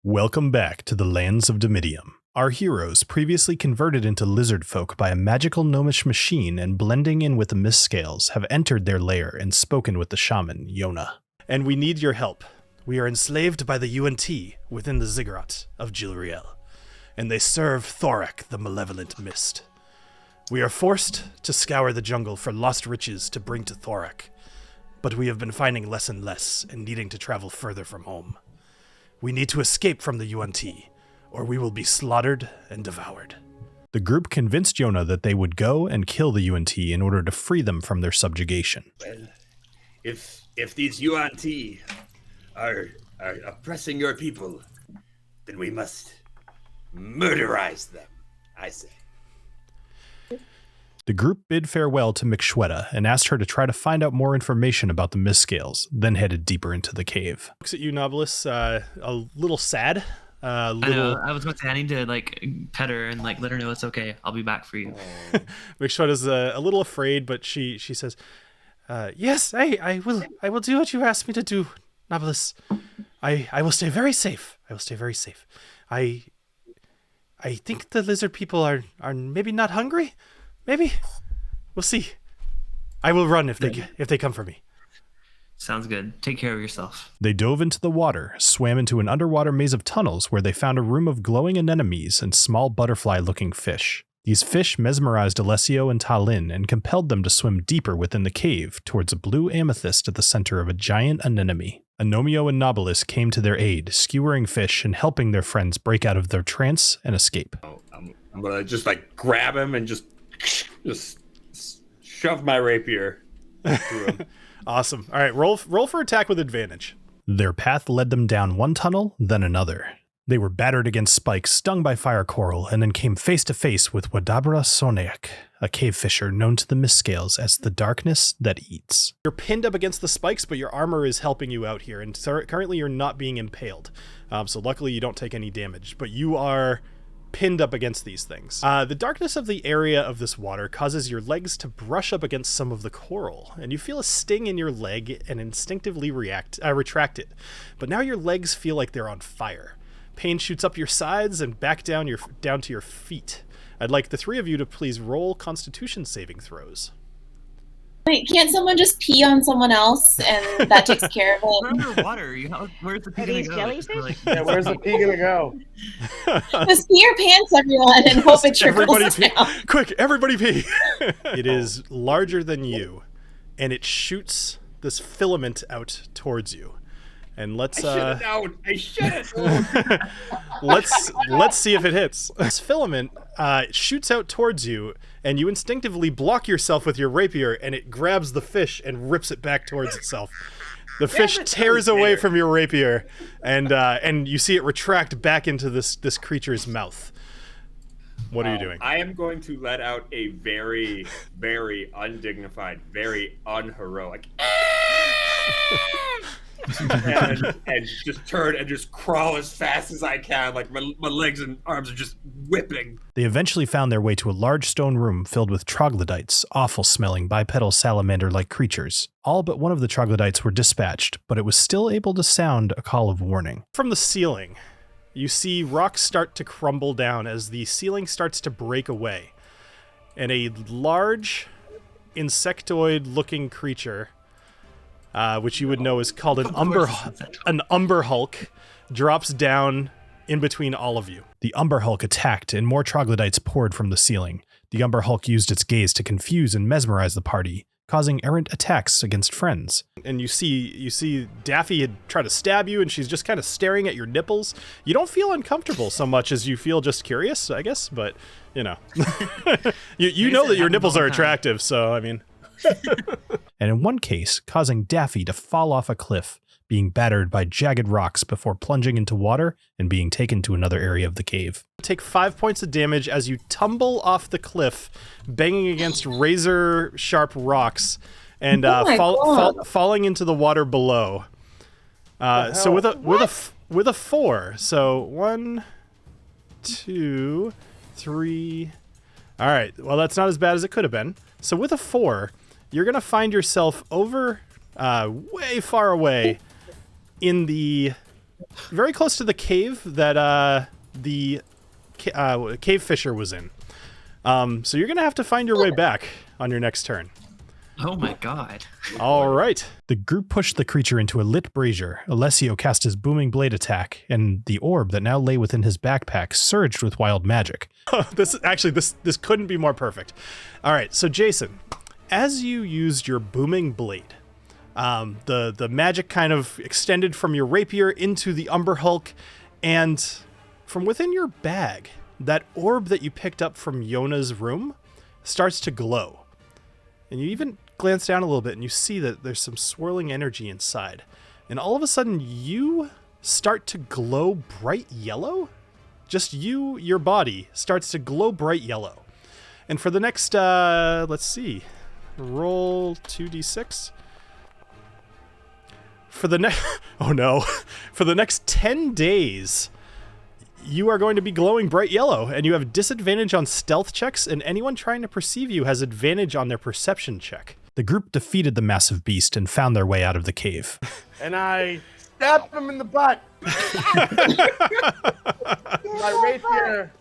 Welcome back to the Lands of Dimidium. Our heroes, previously converted into lizard folk by a magical gnomish machine and blending in with the mist scales, have entered their lair and spoken with the shaman, Yona. And we need your help. We are enslaved by the UNT within the ziggurat of Jilriel, and they serve Thorak, the malevolent mist. We are forced to scour the jungle for lost riches to bring to Thorak, but we have been finding less and less and needing to travel further from home. We need to escape from the UNT, or we will be slaughtered and devoured. The group convinced Yona that they would go and kill the UNT in order to free them from their subjugation. Well, if these UNT are oppressing your people, then we must murderize them, I say. The group bid farewell to McShweta and asked her to try to find out more information about the mist scales, then headed deeper into the cave. Looks at you, Knobolas, a little sad. I know. I was going to say I need to pet her and let her know it's okay. I'll be back for you. McShweta's a little afraid, but she says, "Yes, I will do what you asked me to do, Knobolas. I will stay very safe. I will stay very safe. I think the lizard people are maybe not hungry. Maybe. We'll see. I will run if they come for me." Sounds good. Take care of yourself. They dove into the water, swam into an underwater maze of tunnels where they found a room of glowing anemones and small butterfly-looking fish. These fish mesmerized Alessio and TaLin and compelled them to swim deeper within the cave towards a blue amethyst at the center of a giant anemone. Agnomeio and Knobolas came to their aid, skewering fish and helping their friends break out of their trance and escape. I'm gonna just grab him and just shove my rapier through him. Awesome. All right, roll for attack with advantage. Their path led them down one tunnel, then another. They were battered against spikes, stung by fire coral, and then came face to face with Wadabra Soneak, a cave fisher known to the mist scales as the darkness that eats. You're pinned up against the spikes, but your armor is helping you out here, and currently you're not being impaled. So luckily you don't take any damage, but you are pinned up against these things. The darkness of the area of this water causes your legs to brush up against some of the coral, and you feel a sting in your leg and instinctively retract it. But now your legs feel like they're on fire. Pain shoots up your sides and back down to your feet. I'd like the three of you to please roll Constitution saving throws. Wait, can't someone just pee on someone else and that takes care of it? We're underwater. Where's the pee gonna go? Jellyfish? Yeah, where's the pee gonna go? Just pee your pants, everyone, and hope it trickles Everybody pee. down. Quick, everybody pee. It is larger than you, and it shoots this filament out towards you. And let's I should. let's see if it hits. This filament shoots out towards you, and you instinctively block yourself with your rapier, and it grabs the fish and rips it back towards itself. The fish tears away from your rapier, and you see it retract back into this creature's mouth. What are you doing? I am going to let out a very, very undignified, very unheroic and just turn and just crawl as fast as I can. My legs and arms are just whipping. They eventually found their way to a large stone room filled with troglodytes, awful-smelling bipedal salamander-like creatures. All but one of the troglodytes were dispatched, but it was still able to sound a call of warning. From the ceiling, you see rocks start to crumble down as the ceiling starts to break away, and a large insectoid-looking creature, which you would know is called an umber hulk, drops down in between all of you. The umber hulk attacked, and more troglodytes poured from the ceiling. The umber hulk used its gaze to confuse and mesmerize the party, causing errant attacks against friends. And you see Daffy had tried to stab you, and she's just kind of staring at your nipples. You don't feel uncomfortable so much as you feel just curious, I guess, but you know. you know that your nipples are attractive, so I mean. And in one case, causing Daffy to fall off a cliff, being battered by jagged rocks before plunging into water and being taken to another area of the cave. Take 5 points of damage as you tumble off the cliff, banging against razor-sharp rocks and falling into the water below. So with a 4, so 1, 2, 3. All right, well that's not as bad as it could have been. So with a 4, you're gonna find yourself over way far away in the very close to the cave that the cave fisher was in. So you're going to have to find your way back on your next turn. Oh my god. All right. The group pushed the creature into a lit brazier. Alessio cast his booming blade attack, and the orb that now lay within his backpack surged with wild magic. This couldn't be more perfect. All right, so Jason, as you used your booming blade, the magic kind of extended from your rapier into the Umber Hulk, and from within your bag, that orb that you picked up from Yona's room starts to glow. And you even glance down a little bit and you see that there's some swirling energy inside. And all of a sudden you start to glow bright yellow. Just your body starts to glow bright yellow. And for the next, let's see, roll 2d6. For the next, oh no, for the next 10 days, you are going to be glowing bright yellow, and you have disadvantage on stealth checks, and anyone trying to perceive you has advantage on their perception check. The group defeated the massive beast and found their way out of the cave. And I stabbed him in the butt. My rapier.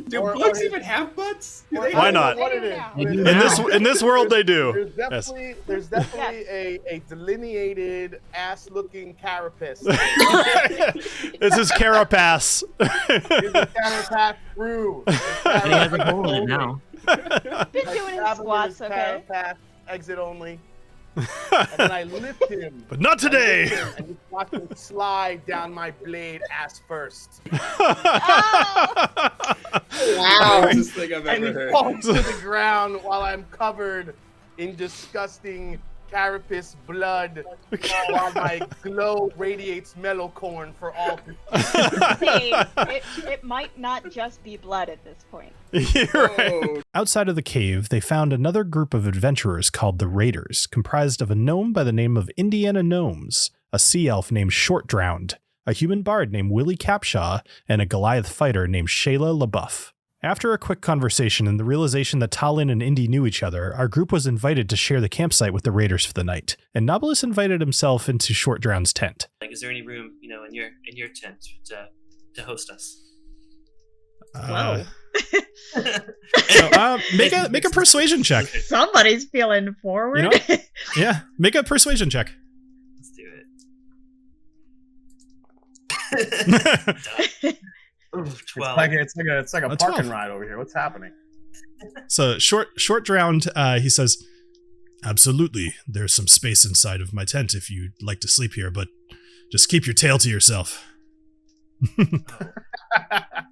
Do bugs even have butts? Why not? What it is. In this world, they do. There's definitely a delineated ass-looking carapace. This is carapace. Here's a carapace through. And he has a hole in it now. Been doing his squats, okay? Carapace, exit only. And then I lift him. But not today. And you watch him slide down my blade ass first. Wow. This thing I've And ever he heard. falls to the ground while I'm covered in disgusting carapace blood while my glow radiates mellow corn for all to See, it might not just be blood at this point. You're right. Outside of the cave, they found another group of adventurers called the Raiders, comprised of a gnome by the name of Indiana Gnomes, a sea elf named Short Drowned, a human bard named Willie Capshaw, and a Goliath fighter named Shayla LaBeouf. After a quick conversation and the realization that TaLin and Indy knew each other, our group was invited to share the campsite with the Raiders for the night, and Knobolas invited himself into Short Drowned's tent. Like, is there any room, in your tent to host us? Whoa. So, make a persuasion check. Somebody's feeling forward. You know? Yeah, make a persuasion check. Let's do it. Ooh, 12. It's like a A parking 12. ride over here. What's happening? So Short Drowned, he says, "Absolutely, there's some space inside of my tent if you'd like to sleep here, but just keep your tail to yourself."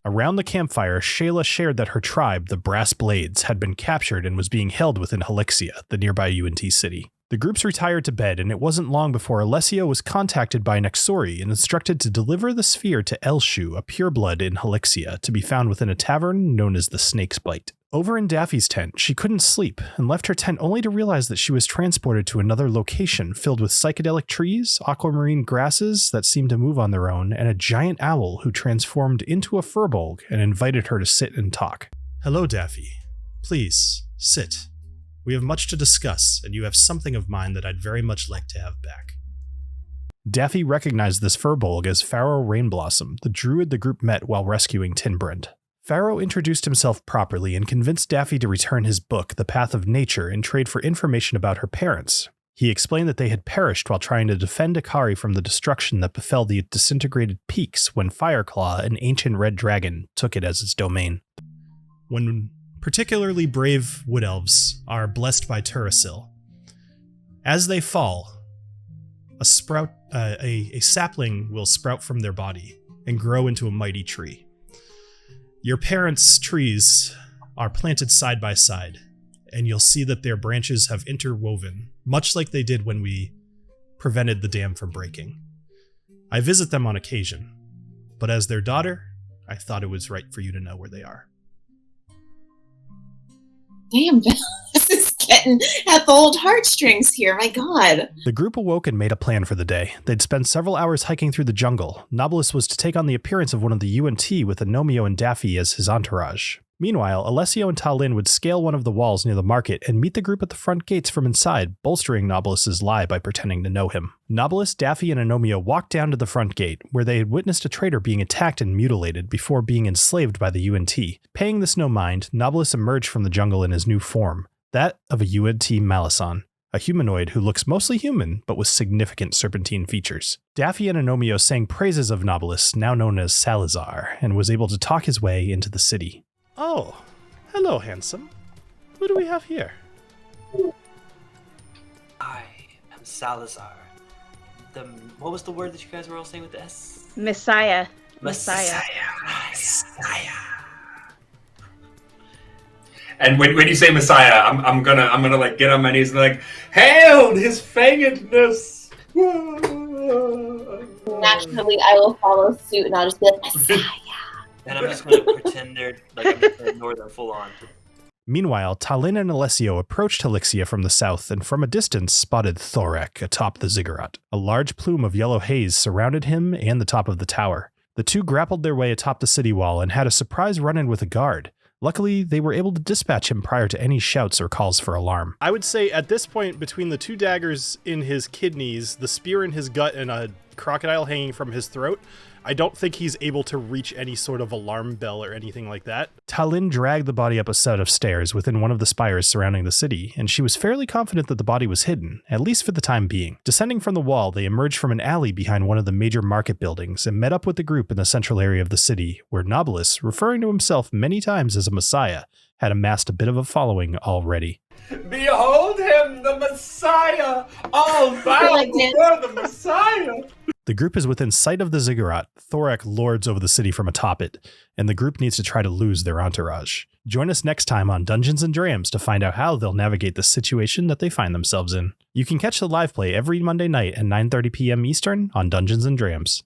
Around the campfire, Shayla shared that her tribe, the Brass Blades, had been captured and was being held within Helixia, the nearby UNT city. The groups retired to bed, and it wasn't long before Alessio was contacted by Nexori and instructed to deliver the sphere to Elshu, a pureblood in Helixia, to be found within a tavern known as the Snake's Bite. Over in Daffy's tent, she couldn't sleep and left her tent only to realize that she was transported to another location filled with psychedelic trees, aquamarine grasses that seemed to move on their own, and a giant owl who transformed into a furbolg and invited her to sit and talk. "Hello, Daffy. Please, sit. We have much to discuss, and you have something of mine that I'd very much like to have back." Daffy recognized this furbolg as Pharaoh Rainblossom, the druid the group met while rescuing Tinbrand. Pharaoh introduced himself properly and convinced Daffy to return his book, The Path of Nature, in trade for information about her parents. He explained that they had perished while trying to defend Akari from the destruction that befell the disintegrated peaks when Fireclaw, an ancient red dragon, took it as its domain. When particularly brave wood elves are blessed by Turasil, as they fall, a sapling will sprout from their body and grow into a mighty tree. Your parents' trees are planted side by side, and you'll see that their branches have interwoven, much like they did when we prevented the dam from breaking. I visit them on occasion, but as their daughter, I thought it was right for you to know where they are. Damn, this is getting at the old heartstrings here. My God. The group awoke and made a plan for the day. They'd spend several hours hiking through the jungle. Knobolas was to take on the appearance of one of the UNT with Agnomeio and Daffy as his entourage. Meanwhile, Alessio and TaLin would scale one of the walls near the market and meet the group at the front gates from inside, bolstering Knobolas' lie by pretending to know him. Knobolas, Daffy, and Agnomeio walked down to the front gate, where they had witnessed a trader being attacked and mutilated before being enslaved by the UNT. Paying this no mind, Knobolas emerged from the jungle in his new form, that of a UNT Malison, a humanoid who looks mostly human, but with significant serpentine features. Daffy and Agnomeio sang praises of Knobolas, now known as Salazar, and was able to talk his way into the city. Oh, hello, handsome. Who do we have here? I am Salazar. What was the word that you guys were all saying with the S? Messiah. Messiah. And when you say Messiah, I'm gonna like get on my knees and like, hail his fangedness. Naturally, I will follow suit and I'll just be like, Messiah. And I'm just gonna pretend they're like I'm just gonna ignore them full on. Meanwhile, TaLin and Alessio approached Helixia from the south and from a distance spotted Thorek atop the ziggurat. A large plume of yellow haze surrounded him and the top of the tower. The two grappled their way atop the city wall and had a surprise run-in with a guard. Luckily, they were able to dispatch him prior to any shouts or calls for alarm. I would say at this point, between the two daggers in his kidneys, the spear in his gut, and a crocodile hanging from his throat, I don't think he's able to reach any sort of alarm bell or anything like that. TaLin dragged the body up a set of stairs within one of the spires surrounding the city, and she was fairly confident that the body was hidden, at least for the time being. Descending from the wall, they emerged from an alley behind one of the major market buildings and met up with the group in the central area of the city, where Knobolas, referring to himself many times as a messiah, had amassed a bit of a following already. Behold him, the Messiah! All bow before the Messiah! The group is within sight of the ziggurat. Thorek lords over the city from atop it, and the group needs to try to lose their entourage. Join us next time on Dungeons and Drams to find out how they'll navigate the situation that they find themselves in. You can catch the live play every Monday night at 9:30 p.m. Eastern on Dungeons and Drams.